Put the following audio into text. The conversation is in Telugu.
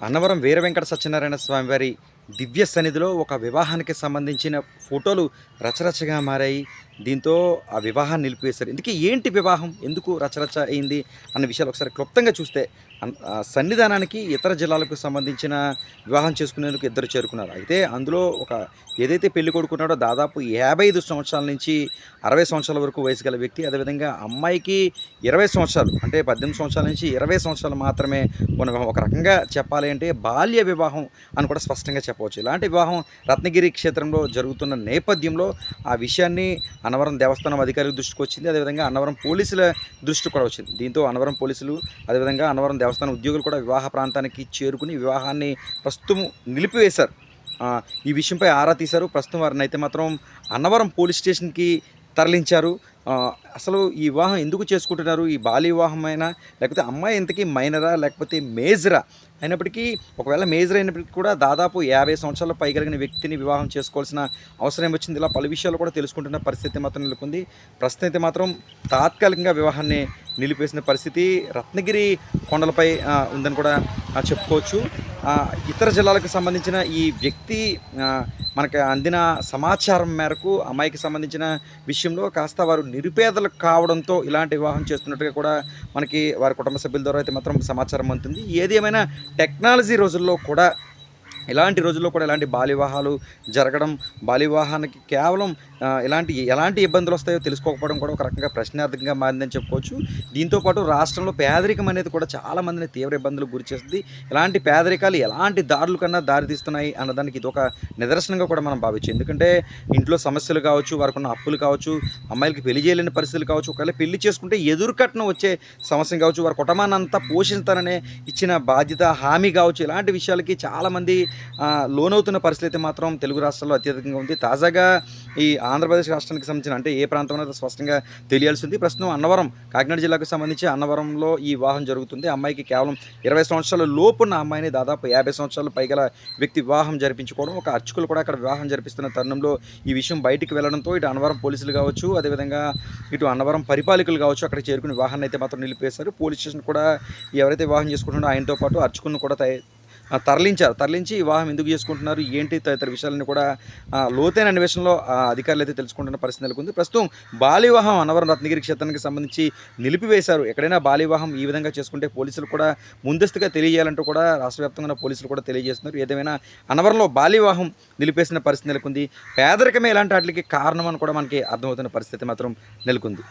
అన్నవరం వీర వెంకట సత్యనారాయణ స్వామి వారి దివ్య సన్నిధిలో ఒక వివాహానికి సంబంధించిన ఫోటోలు రచరచగా మారాయి. దీంతో ఆ వివాహాన్ని నిలిపివేశారు. ఇందుకే ఏంటి వివాహం? ఎందుకు రచరచ అయింది? అన్న విషయాలు ఒకసారి క్లుప్తంగా చూస్తే సన్నిధానానికి ఇతర జిల్లాలకు సంబంధించిన వివాహం చేసుకునేందుకు ఇద్దరు చేరుకున్నారు. అయితే అందులో ఏదైతే పెళ్లి కొడుకున్నాడో దాదాపు 55 సంవత్సరాల నుంచి 60 సంవత్సరాల వరకు వయసు గల వ్యక్తి. అదేవిధంగా అమ్మాయికి 20 సంవత్సరాలు, అంటే 18 సంవత్సరాల నుంచి 20 సంవత్సరాలు మాత్రమే ఉన్న వివాహం. ఒక రకంగా చెప్పాలి అంటే బాల్య వివాహం అని కూడా స్పష్టంగా చెప్పవచ్చు. ఇలాంటి వివాహం రత్నగిరి క్షేత్రంలో జరుగుతున్న నేపథ్యంలో ఆ విషయాన్ని అన్నవరం దేవస్థానం అధికారుల దృష్టికి వచ్చింది. అదేవిధంగా అన్నవరం పోలీసుల దృష్టికి కూడా వచ్చింది. దీంతో అన్నవరం పోలీసులు, అదేవిధంగా అన్నవరం దేవస్థానం ఉద్యోగులు కూడా వివాహ ప్రాంతానికి చేరుకుని వివాహాన్ని ప్రస్తుతం నిలిపివేశారు. ఈ విషయంపై ఆరా తీశారు. ప్రస్తుతం వారిని అయితే మాత్రం అన్నవరం పోలీస్ స్టేషన్కి తరలించారు. అసలు ఈ వివాహం ఎందుకు చేసుకుంటున్నారు? ఈ బాల్య వివాహమైనా, లేకపోతే అమ్మాయి ఇంతకీ మైనరా లేకపోతే మేజరా? అయినప్పటికీ ఒకవేళ మేజర్ అయినప్పటికీ కూడా దాదాపు 50 సంవత్సరాల పైగలిగిన వ్యక్తిని వివాహం చేసుకోవాల్సిన అవసరం ఏమొచ్చింది? ఇలా పలు విషయాలు కూడా తెలుసుకుంటున్న పరిస్థితి మాత్రం నెలకొంది. ప్రస్తుతం అయితే మాత్రం తాత్కాలికంగా వివాహాన్ని నిలిపేసిన పరిస్థితి రత్నగిరి కొండలపై ఉందని కూడా చెప్పుకోవచ్చు. ఇతర జిల్లాలకు సంబంధించిన ఈ వ్యక్తి మనకు అందిన సమాచారం మేరకు అమ్మాయికి సంబంధించిన విషయంలో కాస్త వారు నిరుపేదలు కావడంతో ఇలాంటి వివాహం చేస్తున్నట్టుగా కూడా మనకి వారి కుటుంబ సభ్యుల ద్వారా అయితే మాత్రం సమాచారం అందుతుంది. ఏది ఏమైనా టెక్నాలజీ రోజుల్లో కూడా ఇలాంటి బాల్య వివాహాలు జరగడం, బాల్య వివాహానికి కేవలం ఎలాంటి ఇబ్బందులు వస్తాయో తెలుసుకోకపోవడం కూడా ఒక రకంగా ప్రశ్నార్థకంగా మారిందని చెప్పుకోవచ్చు. దీంతోపాటు రాష్ట్రంలో పేదరికం అనేది కూడా చాలామందిని తీవ్ర ఇబ్బందులకు గురి చేస్తుంది. ఇలాంటి పేదరికాలు ఎలాంటి దారుల కన్నా దారితీస్తున్నాయి అన్నదానికి ఇది ఒక నిదర్శనంగా కూడా మనం భావించు. ఎందుకంటే ఇంట్లో సమస్యలు కావచ్చు, వారికి ఉన్న అప్పులు కావచ్చు, అమ్మాయిలకి పెళ్లి చేయలేని పరిస్థితులు కావచ్చు, ఒకవేళ పెళ్లి చేసుకుంటే ఎదురు కట్నం వచ్చే సమస్య కావచ్చు, వారి కుటుంబాన్ని అంతా పోషిస్తాననే ఇచ్చిన బాధ్యత, హామీ కావచ్చు, ఇలాంటి విషయాలకి చాలామంది లోనవుతున్న పరిస్థితి అయితే మాత్రం తెలుగు రాష్ట్రాల్లో అత్యధికంగా ఉంది. తాజాగా ఈ ఆంధ్రప్రదేశ్ రాష్ట్రానికి సంబంధించిన, అంటే ఏ ప్రాంతం అనేది స్పష్టంగా తెలియాల్సి ఉంది. ప్రస్తుతం అన్నవరం, కాకినాడ జిల్లాకు సంబంధించి అన్నవరంలో ఈ వివాహం జరుగుతుంది. అమ్మాయికి కేవలం 20 సంవత్సరాల లోపున్న అమ్మాయిని దాదాపు 50 సంవత్సరాలు పైగల వ్యక్తి వివాహం జరిపించుకోవడం, ఒక అర్చకులు కూడా అక్కడ వివాహం జరిపిస్తున్న తరుణంలో ఈ విషయం బయటికి వెళ్లడంతో ఇటు అన్నవరం పోలీసులు కావచ్చు, అదేవిధంగా ఇటు అన్నవరం పరిపాలకులు కావచ్చు అక్కడ చేరుకుని వివాహాన్ని అయితే మాత్రం నిలిపేశారు. పోలీస్ స్టేషన్ కూడా ఎవరైతే వివాహం చేసుకుంటున్నారో ఆయనతో పాటు అర్చకులను కూడా తరలించి వివాహం ఎందుకు చేసుకుంటున్నారు, ఏంటి తదితర విషయాలను కూడా లోతైన అన్వేషణలో అధికారులు అయితే తెలుసుకుంటున్న పరిస్థితి నెలకొంది. ప్రస్తుతం బాల్య వివాహం అన్నవరం రత్నగిరి క్షేత్రానికి సంబంధించి నిలిపివేశారు. ఎక్కడైనా బాల్య వివాహం ఈ విధంగా చేసుకుంటే పోలీసులు కూడా ముందస్తుగా తెలియజేయాలంటూ కూడా రాష్ట్ర వ్యాప్తంగా పోలీసులు కూడా తెలియజేస్తున్నారు. ఏదేమైనా అన్నవరంలో బాల్య వివాహం నిలిపేసిన పరిస్థితి నెలకొంది. పేదరికమే ఇలాంటి వాటికి కారణం అని కూడా మనకి అర్థమవుతున్న పరిస్థితి మాత్రం నెలకొంది.